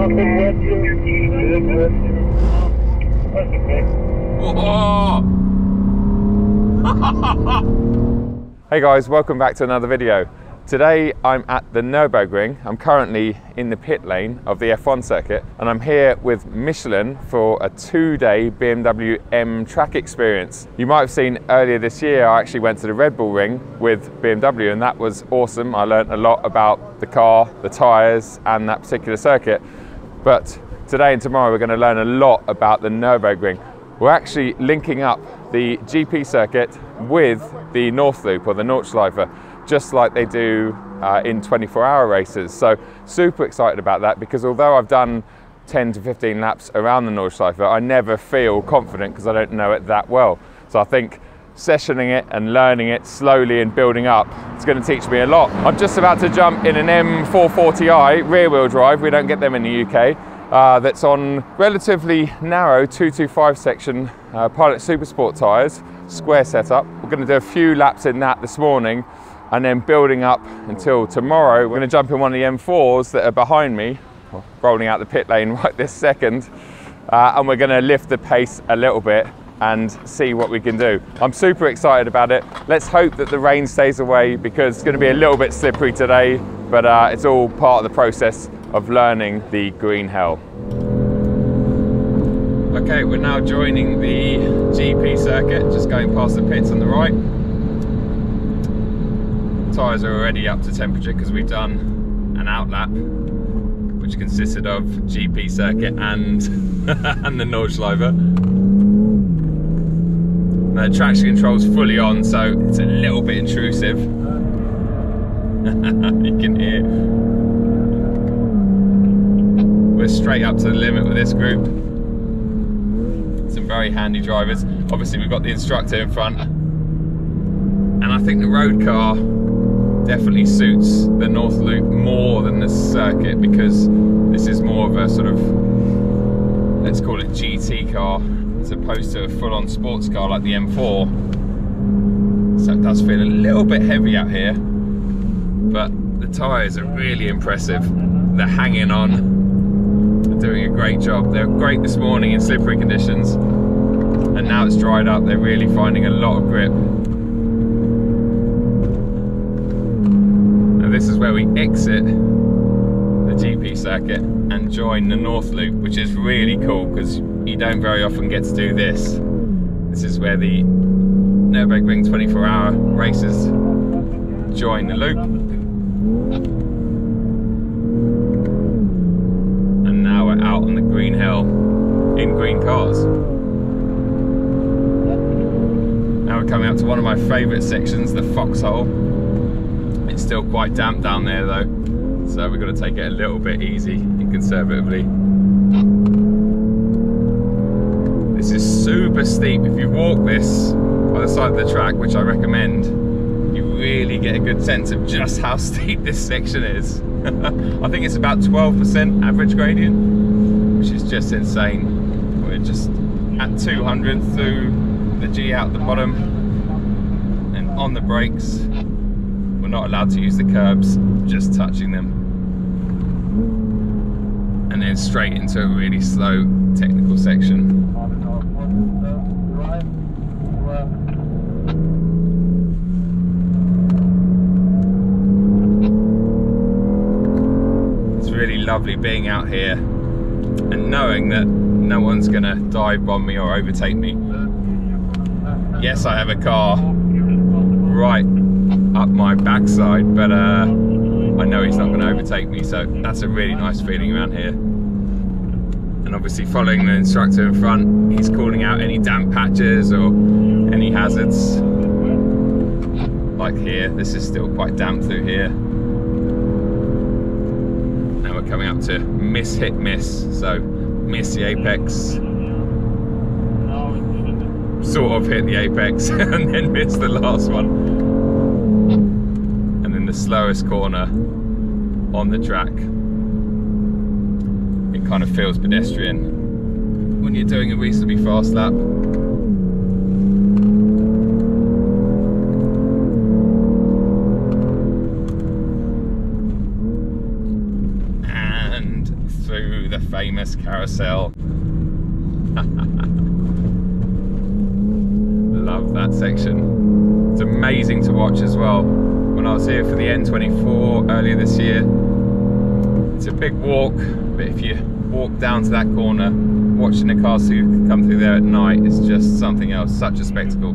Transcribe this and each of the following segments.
Hey guys, welcome back to another video. Today I'm at the Nurburgring. I'm currently in the pit lane of the F1 circuit and I'm here with Michelin for a 2-day BMW M track experience. You might have seen earlier this year I actually went to the Red Bull Ring with BMW and that was awesome. I learned a lot about the car, the tyres and that particular circuit. But today and tomorrow we're going to learn a lot about the Nurburgring. We're actually linking up the GP circuit with the North Loop or the Nordschleife, just like they do in 24-hour races. So super excited about that because although I've done 10 to 15 laps around the Nordschleife, I never feel confident because I don't know it that well. So I think sessioning it and learning it slowly and building up, it's going to teach me a lot. I'm just about to jump in an M440i rear-wheel drive. We don't get them in the UK. That's on relatively narrow 225 section Pilot Supersport tyres, square setup. We're going to do a few laps in that this morning and then building up until tomorrow. We're going to jump in one of the M4s that are behind me, rolling out the pit lane right this second, and we're going to lift the pace a little bit and see what we can do. I'm super excited about it. Let's hope that the rain stays away because it's going to be a little bit slippery today, but it's all part of the process of learning the green hell. Okay, we're now joining the GP circuit, just going past the pits on the right. Tyres are already up to temperature because we've done an out lap, which consisted of GP circuit and, and the Nordschleife. The traction control's fully on, so it's a little bit intrusive. You can hear. We're straight up to the limit with this group. Some very handy drivers. Obviously we've got the instructor in front. And I think the road car definitely suits the North Loop more than the circuit because this is more of a sort of, let's call it GT car, as opposed to a full-on sports car like the M4. So it does feel a little bit heavy out here, but the tyres are really impressive. They're hanging on. Doing a great job. They're great this morning in slippery conditions and now it's dried up, they're really finding a lot of grip. Now this is where we exit the GP circuit and join the North Loop, which is really cool because you don't very often get to do this. This is where the Nurburgring 24-hour races join the loop. Out on the green hill in green cars. Now we're coming up to one of my favourite sections, the foxhole. It's still quite damp down there though, so we've got to take it a little bit easy and conservatively. This is super steep. If you walk this by the side of the track, which I recommend, you really get a good sense of just how steep this section is. I think it's about 12% average gradient, which is just insane. We're just at 200 through the G out the bottom and on the brakes. We're not allowed to use the curbs, just touching them. And then straight into a really slow technical section. Really lovely being out here and knowing that no one's gonna dive bomb me or overtake me. Yes, I have a car right up my backside, but I know he's not gonna overtake me, so that's a really nice feeling around here. And obviously following the instructor in front, he's calling out any damp patches or any hazards. Like here, this is still quite damp through here. Coming up to miss, hit, miss, so miss the apex, sort of hit the apex and then miss the last one, and then the slowest corner on the track. It kind of feels pedestrian when you're doing a reasonably fast lap. through the famous carousel. Love that section. It's amazing to watch as well. When I was here for the N24 earlier this year, it's a big walk, but if you walk down to that corner, watching the cars who come through there at night is just something else, such a spectacle.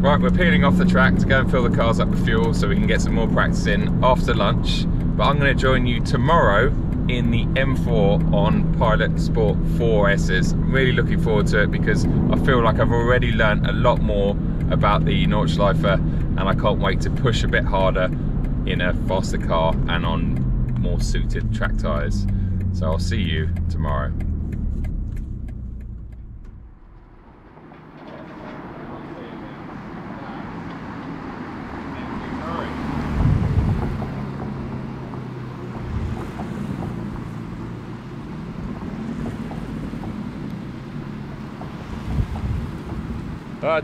Right, we're peeling off the track to go and fill the cars up with fuel so we can get some more practice in after lunch. But I'm going to join you tomorrow in the M4 on Pilot Sport 4Ss. I'm really looking forward to it because I feel like I've already learned a lot more about the Nordschleife, and I can't wait to push a bit harder in a faster car and on more suited track tyres. So I'll see you tomorrow.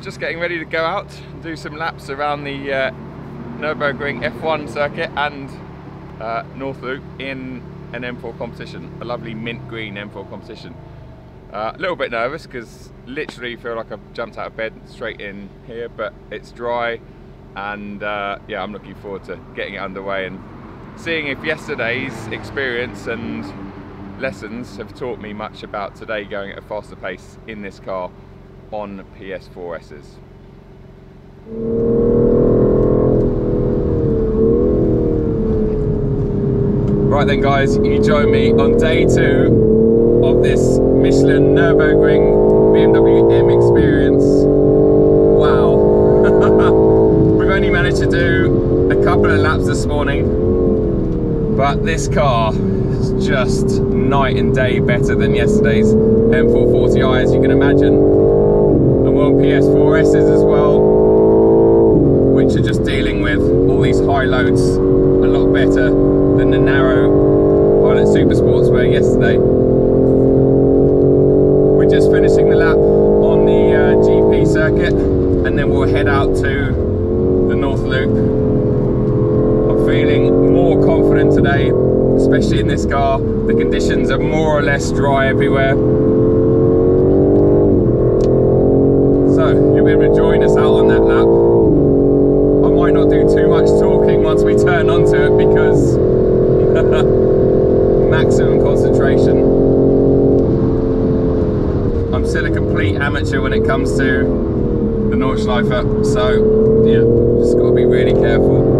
Just getting ready to go out, do some laps around the Nurburgring F1 circuit and North Loop in an M4 competition, a lovely mint green M4 competition. A little bit nervous because literally feel like I've jumped out of bed straight in here, but it's dry, and yeah, I'm looking forward to getting it underway and seeing if yesterday's experience and lessons have taught me much about today going at a faster pace in this car on PS4Ss. Right then guys, you join me on day 2 of this Michelin Nurburgring BMW M experience. Wow. We've only managed to do a couple of laps this morning, but this car is just night and day better than yesterday's M440i, as you can imagine. And we're on PS4Ss as well, which are just dealing with all these high loads a lot better than the narrow Pilot Super Sports were yesterday. We're just finishing the lap on the GP circuit, and then we'll head out to the North Loop. I'm feeling more confident today, especially in this car. The conditions are more or less dry everywhere. So you'll be able to join us out on that lap. I might not do too much talking once we turn onto it because maximum concentration. I'm still a complete amateur when it comes to the Nordschleife, so yeah, just got to be really careful.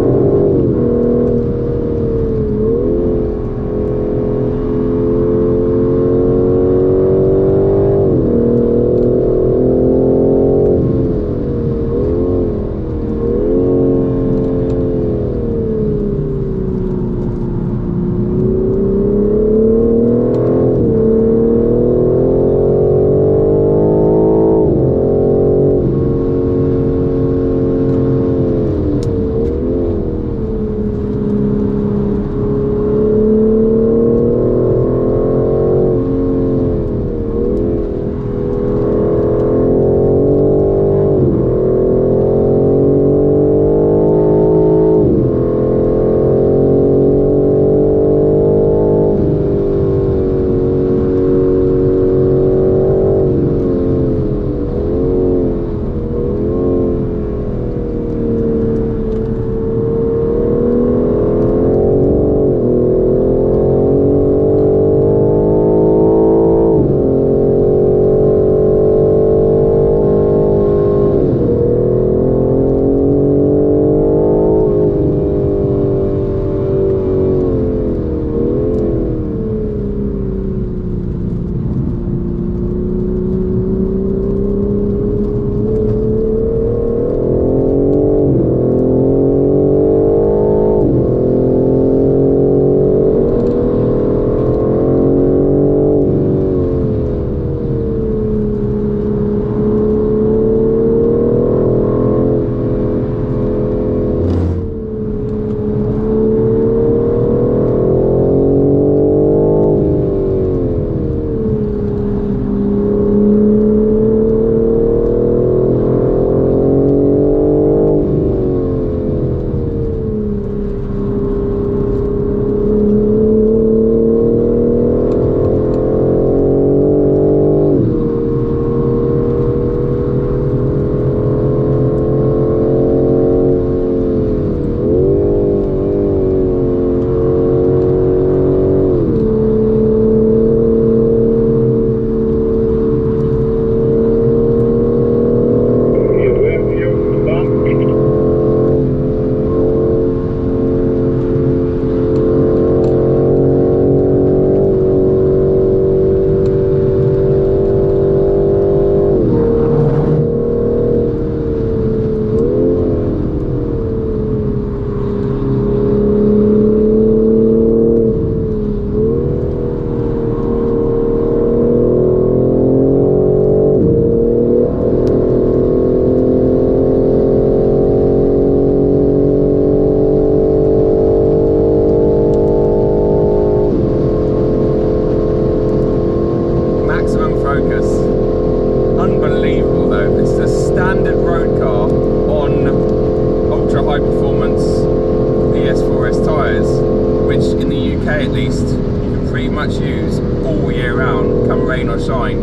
today at least, you can pretty much use all year round, come rain or shine.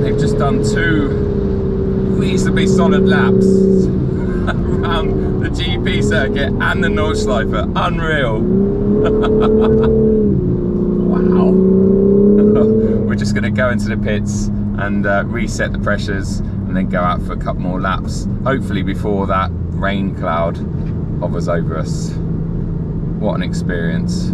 They've just done 2 reasonably solid laps around the GP circuit and the Nordschleife. Unreal. Wow. We're just going to go into the pits and reset the pressures and then go out for a couple more laps, hopefully before that rain cloud hovers over us. What an experience.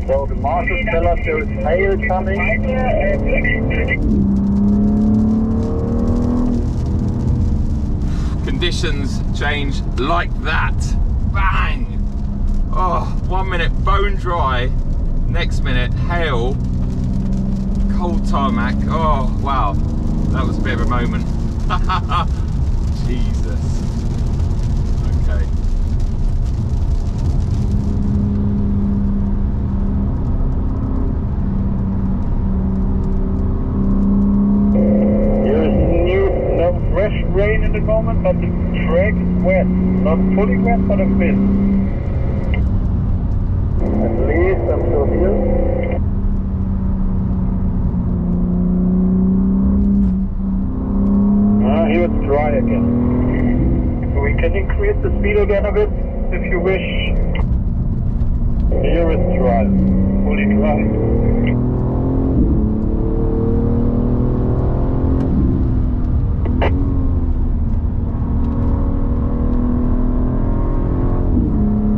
So the marshals tell us there is hail coming. Conditions change like that. Bang! Oh, 1 minute bone dry, next minute hail, cold tarmac. Oh wow, that was a bit of a moment. Jesus. Okay. Fresh rain in the moment, but the track is wet. Not fully wet, but a bit. At least I'm still here. Here it's dry again. So we can increase the speed again a bit if you wish. Here is dry, fully dry.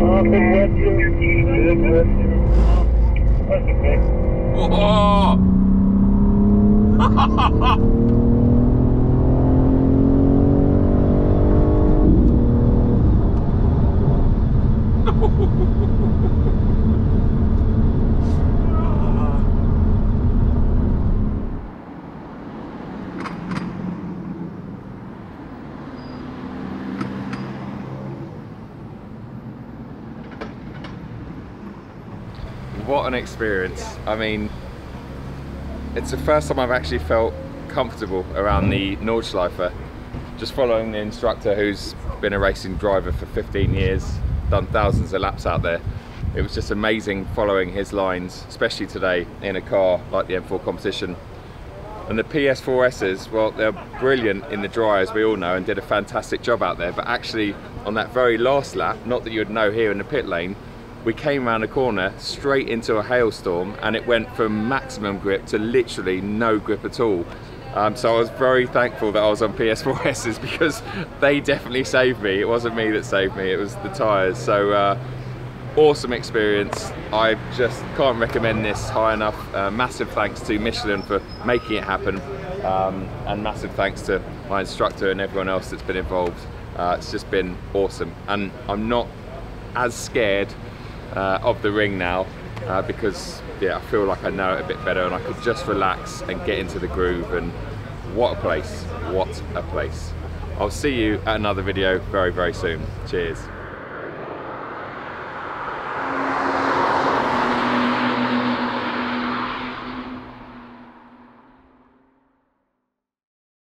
A bit wet here, that's okay. Oh! What an experience. I mean, it's the first time I've actually felt comfortable around the Nordschleife. Just following the instructor who's been a racing driver for 15 years, done thousands of laps out there. It was just amazing following his lines, especially today in a car like the M4 competition. And the PS4Ss, well, they're brilliant in the dry, as we all know, and did a fantastic job out there. But actually, on that very last lap, not that you'd know here in the pit lane, we came around a corner straight into a hailstorm, and it went from maximum grip to literally no grip at all. So I was very thankful that I was on PS4Ss because they definitely saved me. It wasn't me that saved me, it was the tyres. So awesome experience. I just can't recommend this high enough. Massive thanks to Michelin for making it happen, and massive thanks to my instructor and everyone else that's been involved. It's just been awesome, and I'm not as scared of the ring now because yeah, I feel like I know it a bit better, and I could just relax and get into the groove. And what a place, what a place. I'll see you at another video very, very soon. Cheers.